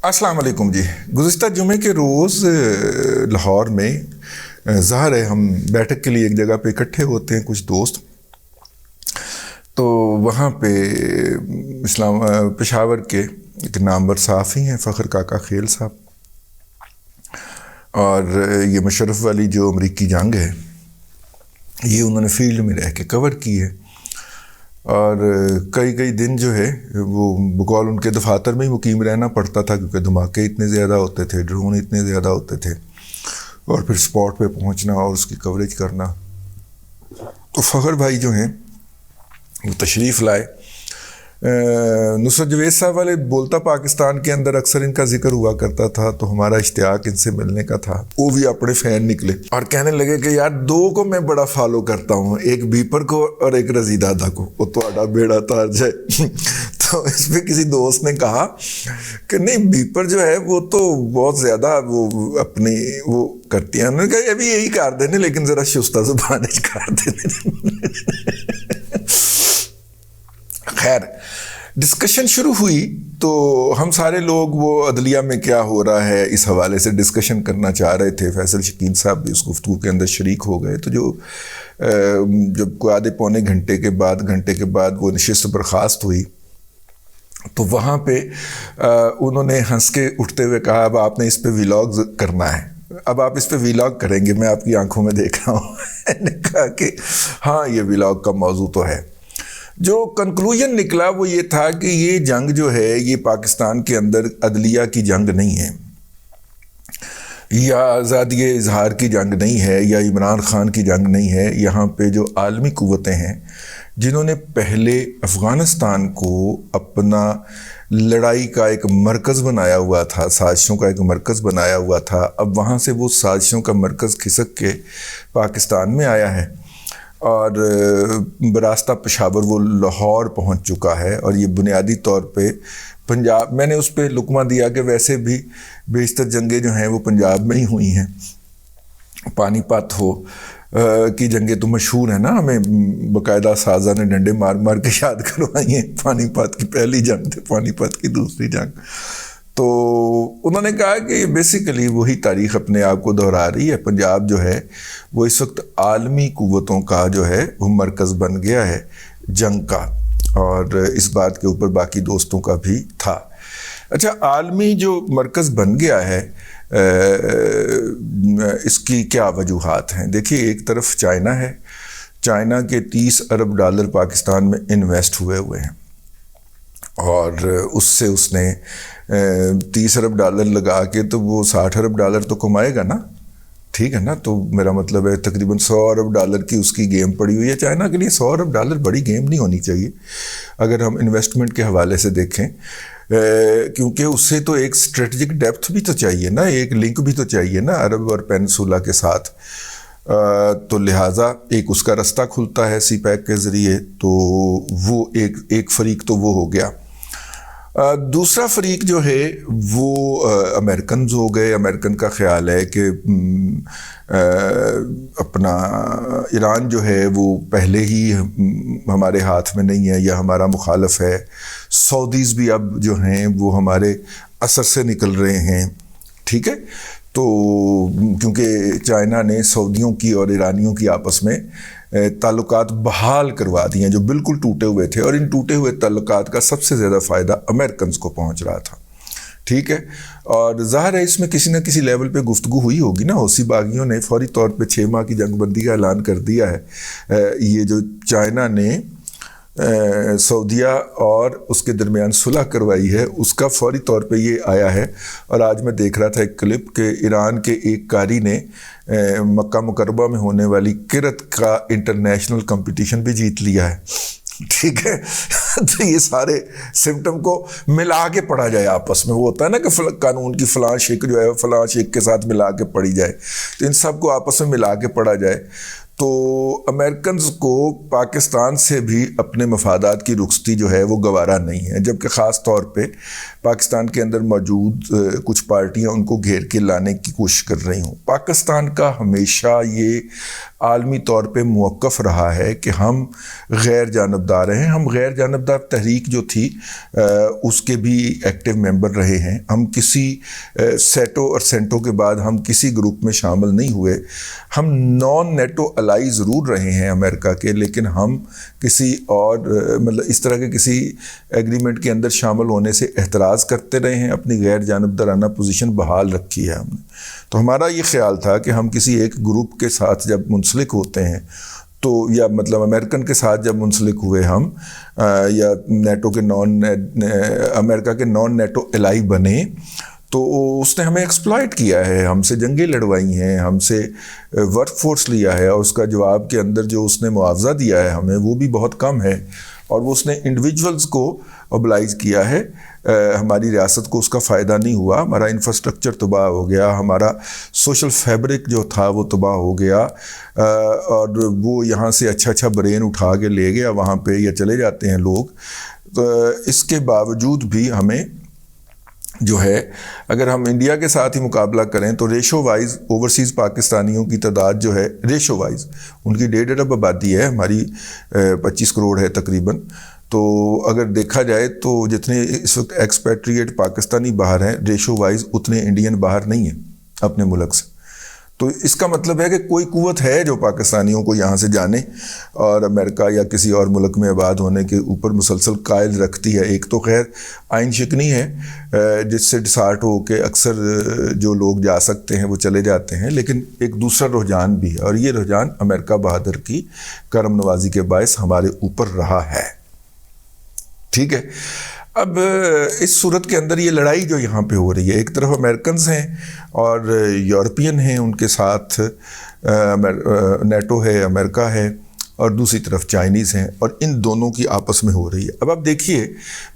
السلام علیکم جی. گزشتہ جمعے کے روز لاہور میں ظاہر ہے ہم بیٹھک کے لیے ایک جگہ پہ اکٹھے ہوتے ہیں کچھ دوست. تو وہاں پہ پشاور کے ایک نامور صحافی ہیں فخر کاکا خیل صاحب، اور یہ مشرف والی جو امریکی جنگ ہے یہ انہوں نے فیلڈ میں رہ کے کور کی ہے، اور کئی دن جو ہے وہ بقول ان کے دفاتر میں ہی مقیم رہنا پڑتا تھا، کیونکہ دھماکے اتنے زیادہ ہوتے تھے، ڈرون اتنے زیادہ ہوتے تھے، اور پھر اسپاٹ پہ پہنچنا اور اس کی کوریج کرنا. تو فخر بھائی جو ہیں وہ تشریف لائے. نصرت جوید صاحب والے بولتا پاکستان کے اندر اکثر ان کا ذکر ہوا کرتا تھا، تو ہمارا اشتیاق ان سے ملنے کا تھا. وہ بھی اپنے فین نکلے اور کہنے لگے کہ یار دو کو میں بڑا فالو کرتا ہوں، ایک بیپر کو اور ایک رضی دادا کو، وہ تو بیڑا تار جائے. تو اس پہ کسی دوست نے کہا کہ نہیں، بیپر جو ہے وہ تو بہت زیادہ وہ اپنی وہ کرتی ہیں. انہوں نے کہا ابھی یہی کر دینے، لیکن ذرا شستہ زبان کر دینے. خیر، ڈسکشن شروع ہوئی تو ہم سارے لوگ وہ عدلیہ میں کیا ہو رہا ہے اس حوالے سے ڈسکشن کرنا چاہ رہے تھے. فیصل شکیل صاحب بھی اس گفتگو کے اندر شریک ہو گئے. تو جب کوئی آدھے پونے گھنٹے کے بعد وہ نشست برخاست ہوئی تو وہاں پہ انہوں نے ہنس کے اٹھتے ہوئے کہا اب آپ نے اس پہ ویلاگ کرنا ہے، اب آپ اس پہ ویلاگ کریں گے، میں آپ کی آنکھوں میں دیکھ رہا ہوں. میں نے کہا کہ ہاں یہ ویلاگ کا موضوع تو ہے. جو کنکلوژن نکلا وہ یہ تھا کہ یہ جنگ جو ہے یہ پاکستان کے اندر عدلیہ کی جنگ نہیں ہے، یا آزادی اظہار کی جنگ نہیں ہے، یا عمران خان کی جنگ نہیں ہے. یہاں پہ جو عالمی قوتیں ہیں جنہوں نے پہلے افغانستان کو اپنا لڑائی کا ایک مرکز بنایا ہوا تھا، سازشوں کا ایک مرکز بنایا ہوا تھا، اب وہاں سے وہ سازشوں کا مرکز کھسک کے پاکستان میں آیا ہے، اور براستہ پشاور وہ لاہور پہنچ چکا ہے. اور یہ بنیادی طور پہ پنجاب، میں نے اس پہ لقمہ دیا کہ ویسے بھی بیشتر جنگیں جو ہیں وہ پنجاب میں ہی ہوئی ہیں. پانی پت ہو کی جنگیں تو مشہور ہیں نا، ہمیں باقاعدہ سازا نے ڈنڈے مار مار کے یاد کروائی ہیں. پانی پت کی پہلی جنگ تھی، پانی پت کی دوسری جنگ. تو انہوں نے کہا کہ بیسیکلی وہی تاریخ اپنے آپ کو دہرا رہی ہے. پنجاب جو ہے وہ اس وقت عالمی قوتوں کا جو ہے وہ مرکز بن گیا ہے جنگ کا، اور اس بات کے اوپر باقی دوستوں کا بھی تھا. اچھا، عالمی جو مرکز بن گیا ہے اس کی کیا وجوہات ہیں؟ دیکھیے، ایک طرف چائنا ہے، چائنا کے $30 ارب پاکستان میں انویسٹ ہوئے ہیں، اور اس سے اس نے $30 ارب لگا کے تو وہ $60 ارب تو کمائے گا نا، ٹھیک ہے نا. تو میرا مطلب ہے تقریباً $100 ارب کی اس کی گیم پڑی ہوئی ہے. چائنا کے لیے $100 ارب بڑی گیم نہیں ہونی چاہیے اگر ہم انویسٹمنٹ کے حوالے سے دیکھیں، کیونکہ اس سے تو ایک اسٹریٹجک ڈیپتھ بھی تو چاہیے نا، ایک لنک بھی تو چاہیے نا عرب اور پینسولا کے ساتھ. تو لہٰذا ایک اس کا رستہ کھلتا ہے سی پیک کے ذریعے، تو وہ ایک فریق تو وہ ہو گیا. دوسرا فریق جو ہے وہ امریکنز ہو گئے. امریکن کا خیال ہے کہ اپنا ایران جو ہے وہ پہلے ہی ہمارے ہاتھ میں نہیں ہے یا ہمارا مخالف ہے. سعودیز بھی اب جو ہیں وہ ہمارے اثر سے نکل رہے ہیں، ٹھیک ہے. تو کیونکہ چائنا نے سعودیوں کی اور ایرانیوں کی آپس میں تعلقات بحال کروا دیے ہیں جو بالکل ٹوٹے ہوئے تھے، اور ان ٹوٹے ہوئے تعلقات کا سب سے زیادہ فائدہ امریکنز کو پہنچ رہا تھا، ٹھیک ہے. اور ظاہر ہے اس میں کسی نہ کسی لیول پہ گفتگو ہوئی ہوگی نا. حوثی باغیوں نے فوری طور پہ 6 ماہ کی جنگ بندی کا اعلان کر دیا ہے. یہ جو چائنا نے سعودیہ اور اس کے درمیان صلح کروائی ہے اس کا فوری طور پہ یہ آیا ہے. اور آج میں دیکھ رہا تھا ایک کلپ کہ ایران کے ایک قاری نے مکہ مکرمہ میں ہونے والی قرت کا انٹرنیشنل کمپٹیشن بھی جیت لیا ہے، ٹھیک ہے. تو یہ سارے سمٹم کو ملا کے پڑھا جائے آپس میں. وہ ہوتا ہے نا کہ قانون کی فلاں شک جو ہے فلاں شک کے ساتھ ملا کے پڑھی جائے، تو ان سب کو آپس میں ملا کے پڑھا جائے تو امریکنز کو پاکستان سے بھی اپنے مفادات کی رخصتی جو ہے وہ گوارا نہیں ہے، جبکہ خاص طور پہ پاکستان کے اندر موجود کچھ پارٹیاں ان کو گھیر کے لانے کی کوشش کر رہی ہوں۔ پاکستان کا ہمیشہ یہ عالمی طور پہ موقف رہا ہے کہ ہم غیر جانبدار ہیں، ہم غیر جانبدار تحریک جو تھی اس کے بھی ایکٹیو ممبر رہے ہیں، ہم کسی سیٹو اور سینٹو کے بعد ہم کسی گروپ میں شامل نہیں ہوئے، ہم نان نیٹو الائی ضرور رہے ہیں امریکہ کے، لیکن ہم کسی اور مطلب اس طرح کے کسی ایگریمنٹ کے اندر شامل ہونے سے احتراز کرتے رہے ہیں، اپنی غیر جانبدارانہ پوزیشن بحال رکھی ہے ہم نے۔ تو ہمارا یہ خیال تھا کہ ہم کسی ایک گروپ کے ساتھ جب منسلک ہوتے ہیں تو یا مطلب امریکن کے ساتھ جب منسلک ہوئے ہم یا نیٹو کے امریکہ کے نان نیٹو الائی بنے تو اس نے ہمیں ایکسپلائٹ کیا ہے، ہم سے جنگیں لڑوائی ہیں، ہم سے ورک فورس لیا ہے، اور اس کا جواب کے اندر جو اس نے معاوضہ دیا ہے ہمیں وہ بھی بہت کم ہے، اور وہ اس نے انڈیویجولز کو اوبلائز کیا ہے۔ ہماری ریاست کو اس کا فائدہ نہیں ہوا، ہمارا انفراسٹرکچر تباہ ہو گیا، ہمارا سوشل فیبرک جو تھا وہ تباہ ہو گیا، اور وہ یہاں سے اچھا برین اٹھا کے لے گیا وہاں پہ، یا چلے جاتے ہیں لوگ۔ تو اس کے باوجود بھی ہمیں جو ہے اگر ہم انڈیا کے ساتھ ہی مقابلہ کریں تو ریشو وائز اوورسیز پاکستانیوں کی تعداد جو ہے ریشو وائز ان کی 1.5 ارب آبادی ہے، ہماری 25 کروڑ ہے تقریباً۔ تو اگر دیکھا جائے تو جتنے اس وقت ایکسپیٹریٹ پاکستانی باہر ہیں ریشو وائز اتنے انڈین باہر نہیں ہیں اپنے ملک سے۔ تو اس کا مطلب ہے کہ کوئی قوت ہے جو پاکستانیوں کو یہاں سے جانے اور امریکہ یا کسی اور ملک میں آباد ہونے کے اوپر مسلسل قائل رکھتی ہے۔ ایک تو خیر آئین شکنی ہے جس سے ڈسارٹ ہو کے اکثر جو لوگ جا سکتے ہیں وہ چلے جاتے ہیں، لیکن ایک دوسرا رجحان بھی ہے، اور یہ رجحان امریکہ بہادر کی کرم نوازی کے باعث ہمارے اوپر رہا ہے۔ ٹھیک ہے، اب اس صورت کے اندر یہ لڑائی جو یہاں پہ ہو رہی ہے، ایک طرف امریکنز ہیں اور یورپین ہیں، ان کے ساتھ نیٹو ہے، امریکہ ہے، اور دوسری طرف چائنیز ہیں، اور ان دونوں کی آپس میں ہو رہی ہے۔ اب آپ دیکھیے،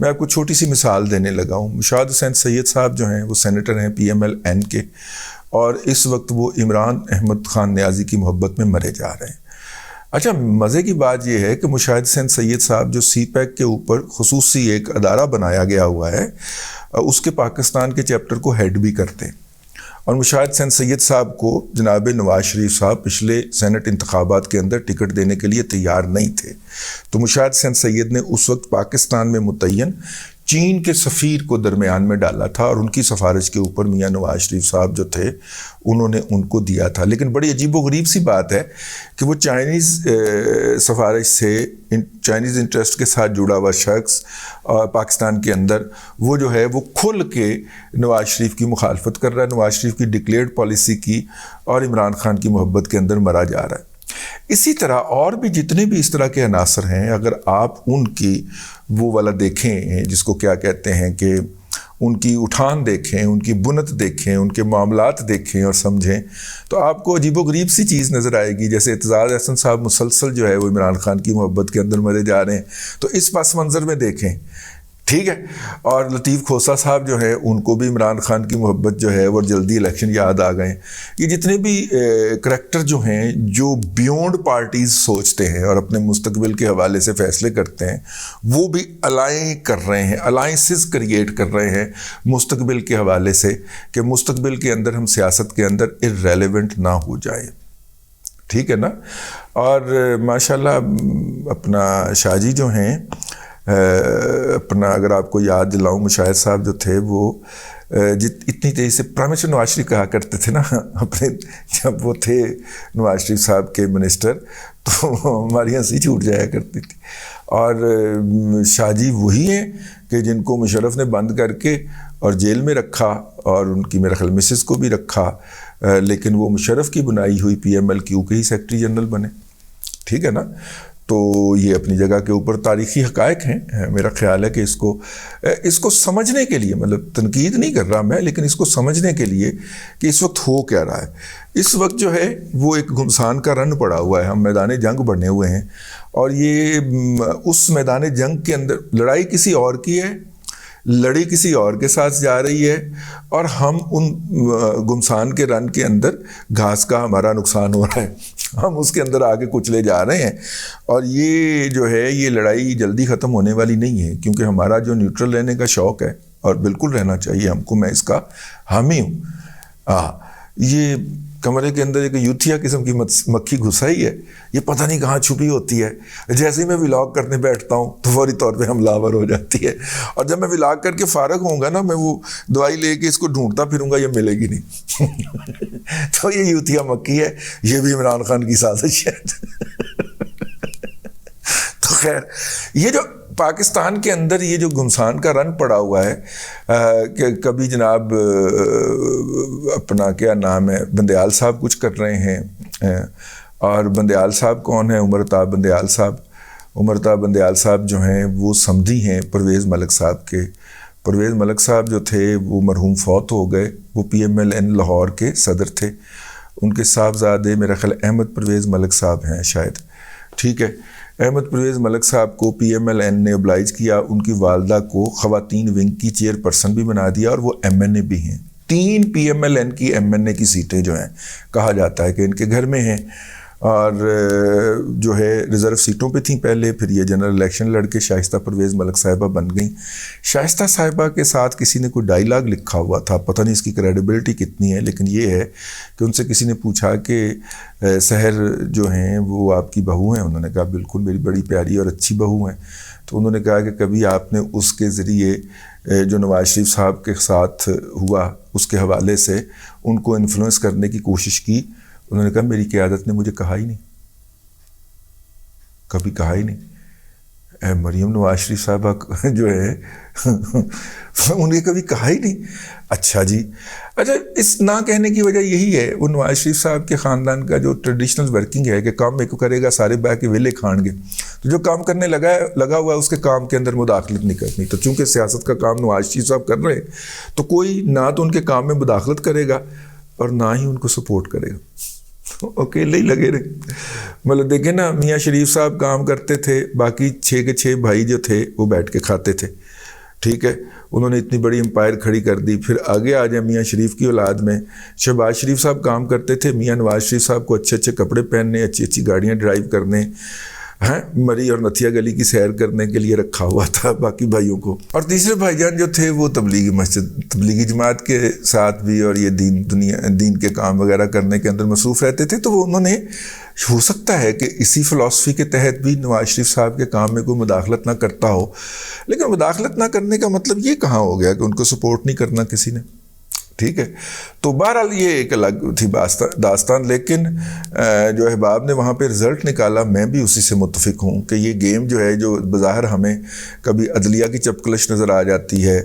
میں آپ کو چھوٹی سی مثال دینے لگا ہوں۔ مشاہد حسین سید صاحب جو ہیں وہ سینیٹر ہیں PMLN کے، اور اس وقت وہ عمران احمد خان نیازی کی محبت میں مرے جا رہے ہیں۔ اچھا، مزے کی بات یہ ہے کہ مشاہد حسین سید صاحب جو CPEC کے اوپر خصوصی ایک ادارہ بنایا گیا ہوا ہے، اس کے پاکستان کے چیپٹر کو ہیڈ بھی کرتے ہیں، اور مشاہد حسین سید صاحب کو جناب نواز شریف صاحب پچھلے سینٹ انتخابات کے اندر ٹکٹ دینے کے لیے تیار نہیں تھے۔ تو مشاہد حسین سید نے اس وقت پاکستان میں متعین چین کے سفیر کو درمیان میں ڈالا تھا، اور ان کی سفارش کے اوپر میاں نواز شریف صاحب جو تھے انہوں نے ان کو دیا تھا۔ لیکن بڑی عجیب و غریب سی بات ہے کہ وہ چائنیز سفارش سے چائنیز انٹرسٹ کے ساتھ جڑا ہوا شخص پاکستان کے اندر وہ جو ہے وہ کھل کے نواز شریف کی مخالفت کر رہا ہے، نواز شریف کی ڈکلیئرڈ پالیسی کی، اور عمران خان کی محبت کے اندر مرا جا رہا ہے۔ اسی طرح اور بھی جتنے بھی اس طرح کے عناصر ہیں، اگر آپ ان کی وہ والا دیکھیں جس کو کیا کہتے ہیں کہ ان کی اٹھان دیکھیں، ان کی بنت دیکھیں، ان کے معاملات دیکھیں اور سمجھیں، تو آپ کو عجیب و غریب سی چیز نظر آئے گی۔ جیسے اعتزاز احسن صاحب مسلسل جو ہے وہ عمران خان کی محبت کے اندر مرے جا رہے ہیں، تو اس پس منظر میں دیکھیں، ٹھیک ہے۔ اور لطیف کھوسہ صاحب جو ہے ان کو بھی عمران خان کی محبت جو ہے وہ جلدی الیکشن یاد آ گئے۔ یہ جتنے بھی کریکٹر جو ہیں جو بیونڈ پارٹیز سوچتے ہیں اور اپنے مستقبل کے حوالے سے فیصلے کرتے ہیں، وہ بھی الائی کر رہے ہیں، الائنسز کریٹ کر رہے ہیں مستقبل کے حوالے سے، کہ مستقبل کے اندر ہم سیاست کے اندر ارریلیونٹ نہ ہو جائیں، ٹھیک ہے نا۔ اور ماشاءاللہ اپنا شاہ جی جو ہیں، اپنا اگر آپ کو یاد دلاؤں، مشاہد صاحب جو تھے وہ اتنی تیزی سے پرائم منسٹر نواز شریف کہا کرتے تھے نا اپنے، جب وہ تھے نواز شریف صاحب کے منسٹر تو ہماری ہنسی چھوٹ جایا کرتی تھی۔ اور شاہ جی وہی ہیں کہ جن کو مشرف نے بند کر کے اور جیل میں رکھا، اور ان کی میرا خیال مسز کو بھی رکھا، لیکن وہ مشرف کی بنائی ہوئی PMLQ کے ہی سیکرٹری جنرل بنے، ٹھیک ہے نا۔ تو یہ اپنی جگہ کے اوپر تاریخی حقائق ہیں۔ میرا خیال ہے کہ اس کو سمجھنے کے لیے، مطلب تنقید نہیں کر رہا میں، لیکن اس کو سمجھنے کے لیے کہ اس وقت ہو کیا رہا ہے۔ اس وقت جو ہے وہ ایک گھمسان کا رن پڑا ہوا ہے، ہم میدان جنگ بنے ہوئے ہیں، اور یہ اس میدان جنگ کے اندر لڑائی کسی اور کی ہے، لڑی کسی اور کے ساتھ جا رہی ہے، اور ہم ان گمسان کے رن کے اندر گھاس کا ہمارا نقصان ہو رہا ہے، ہم اس کے اندر آگے کچلے جا رہے ہیں، اور یہ جو ہے یہ لڑائی جلدی ختم ہونے والی نہیں ہے، کیونکہ ہمارا جو نیوٹرل رہنے کا شوق ہے اور بالکل رہنا چاہیے ہم کو، میں اس کا حامی ہوں۔ یہ کمرے کے اندر ایک یوتھیا قسم کی مکھی گھسائی ہے، یہ پتہ نہیں کہاں چھپی ہوتی ہے، جیسے ہی میں ولاگ کرنے بیٹھتا ہوں تو فوری طور پہ حملہ آور ہو جاتی ہے، اور جب میں ولاگ کر کے فارغ ہوں گا نا، میں وہ دوائی لے کے اس کو ڈھونڈتا پھروں گا، یہ ملے گی نہیں۔ تو یہ یوتھیا مکھی ہے، یہ بھی عمران خان کی سازش ہے۔ تو خیر، یہ جو پاکستان کے اندر یہ جو گھمسان کا رن پڑا ہوا ہے کہ کبھی جناب اپنا کیا نام ہے بندیال صاحب کچھ کر رہے ہیں، اور بندیال صاحب کون ہیں؟ عمر طاہر بندیال صاحب۔ عمر طاہر بندیال صاحب جو ہیں وہ سمدھی ہیں پرویز ملک صاحب کے۔ پرویز ملک صاحب جو تھے وہ مرحوم فوت ہو گئے، وہ PMLN لاہور کے صدر تھے، ان کے صاحبزادے میرا خیال احمد پرویز ملک صاحب ہیں شاید، ٹھیک ہے۔ احمد پرویز ملک صاحب کو PMLN نے oblige کیا، ان کی والدہ کو خواتین ونگ کی چیئر پرسن بھی بنا دیا، اور وہ MNA بھی ہیں۔ 3 PMLN کی MNA کی سیٹیں جو ہیں کہا جاتا ہے کہ ان کے گھر میں ہیں، اور جو ہے ریزرو سیٹوں پہ تھیں پہلے، پھر یہ جنرل الیکشن لڑ کے شائستہ پرویز ملک صاحبہ بن گئیں۔ شائستہ صاحبہ کے ساتھ کسی نے کوئی ڈائیلاگ لکھا ہوا تھا، پتہ نہیں اس کی کریڈیبلٹی کتنی ہے، لیکن یہ ہے کہ ان سے کسی نے پوچھا کہ سحر جو ہیں وہ آپ کی بہو ہیں؟ انہوں نے کہا بالکل میری بڑی پیاری اور اچھی بہو ہیں۔ تو انہوں نے کہا کہ کبھی آپ نے اس کے ذریعے جو نواز شریف صاحب کے ساتھ ہوا اس کے حوالے سے ان کو انفلوئنس کرنے کی کوشش کی؟ انہوں نے کہا میری قیادت نے مجھے کہا ہی نہیں، کبھی کہا ہی نہیں۔ مریم نواز شریف صاحبہ جو ہے انہیں کبھی کہا ہی نہیں۔ اچھا جی، اچھا، اس نہ کہنے کی وجہ یہی ہے، وہ نواز شریف صاحب کے خاندان کا جو ٹریڈیشنل ورکنگ ہے کہ کام ایک کرے گا سارے بہ کے ویلے کھان گے، تو جو کام کرنے لگا ہوا ہے اس کے کام کے اندر مداخلت نہیں کرنی۔ تو چونکہ سیاست کا کام نواز شریف صاحب کر رہے ہیں، تو کوئی نہ تو ان کے کام میں مداخلت کرے گا اور نہ ہی ان کو سپورٹ کرے گا، اکیلے ہی لگے رہے۔ مطلب دیکھیں نا، میاں شریف صاحب کام کرتے تھے، باقی 6 کے 6 بھائی جو تھے وہ بیٹھ کے کھاتے تھے، ٹھیک ہے۔ انہوں نے اتنی بڑی امپائر کھڑی کر دی۔ پھر آگے آ جائیں میاں شریف کی اولاد میں، شہباز شریف صاحب کام کرتے تھے، میاں نواز شریف صاحب کو اچھے اچھے کپڑے پہننے، اچھی اچھی گاڑیاں ڈرائیو کرنے، مری اور نتھیا گلی کی سیر کرنے کے لیے رکھا ہوا تھا باقی بھائیوں کو۔ اور تیسرے بھائی جان جو تھے وہ تبلیغی مسجد، تبلیغی جماعت کے ساتھ بھی اور یہ دین کے کام وغیرہ کرنے کے اندر مصروف رہتے تھے۔ تو وہ انہوں نے، ہو سکتا ہے کہ اسی فلسفی کے تحت بھی نواز شریف صاحب کے کام میں کوئی مداخلت نہ کرتا ہو، لیکن مداخلت نہ کرنے کا مطلب یہ کہاں ہو گیا کہ ان کو سپورٹ نہیں کرنا کسی نے، ٹھیک ہے۔ تو بہرحال یہ ایک الگ تھی داستان، لیکن جو احباب نے وہاں پہ رزلٹ نکالا، میں بھی اسی سے متفق ہوں کہ یہ گیم جو ہے، جو بظاہر ہمیں کبھی عدلیہ کی چپکلش نظر آ جاتی ہے،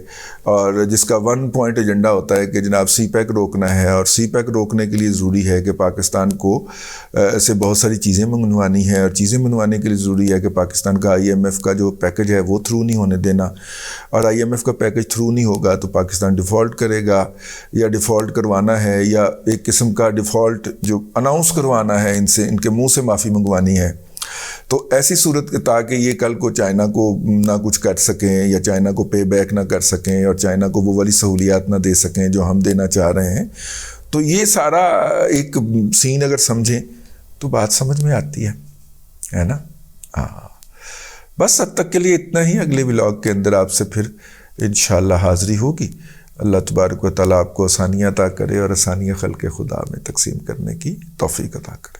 اور جس کا 1 پوائنٹ ایجنڈا ہوتا ہے کہ جناب سی پیک روکنا ہے، اور سی پیک روکنے کے لیے ضروری ہے کہ پاکستان کو سے بہت ساری چیزیں منگوانی ہیں، اور چیزیں منگوانے کے لیے ضروری ہے کہ پاکستان کا IMF کا جو پیکج ہے وہ تھرو نہیں ہونے دینا، اور IMF کا پیکج تھرو نہیں ہوگا تو پاکستان ڈیفالٹ کرے گا، یا ڈیفالٹ کروانا ہے، یا ایک قسم کا ڈیفالٹ جو اناؤنس کروانا ہے، ان کے منہ سے معافی منگوانی ہے۔ تو ایسی صورت تاکہ یہ کل کو چائنا کو نہ کچھ کر سکیں، یا چائنا کو پے بیک نہ کر سکیں، اور چائنا کو وہ والی سہولیات نہ دے سکیں جو ہم دینا چاہ رہے ہیں۔ تو یہ سارا ایک سین اگر سمجھیں تو بات سمجھ میں آتی ہے نا؟ بس اب تک کے لیے اتنا ہی، اگلے ولاگ کے اندر آپ سے پھر انشاءاللہ حاضری ہوگی۔ اللہ تبارک و تعالیٰ آپ کو آسانیاں عطا کرے، اور آسانیاں خلق خدا میں تقسیم کرنے کی توفیق عطا کرے۔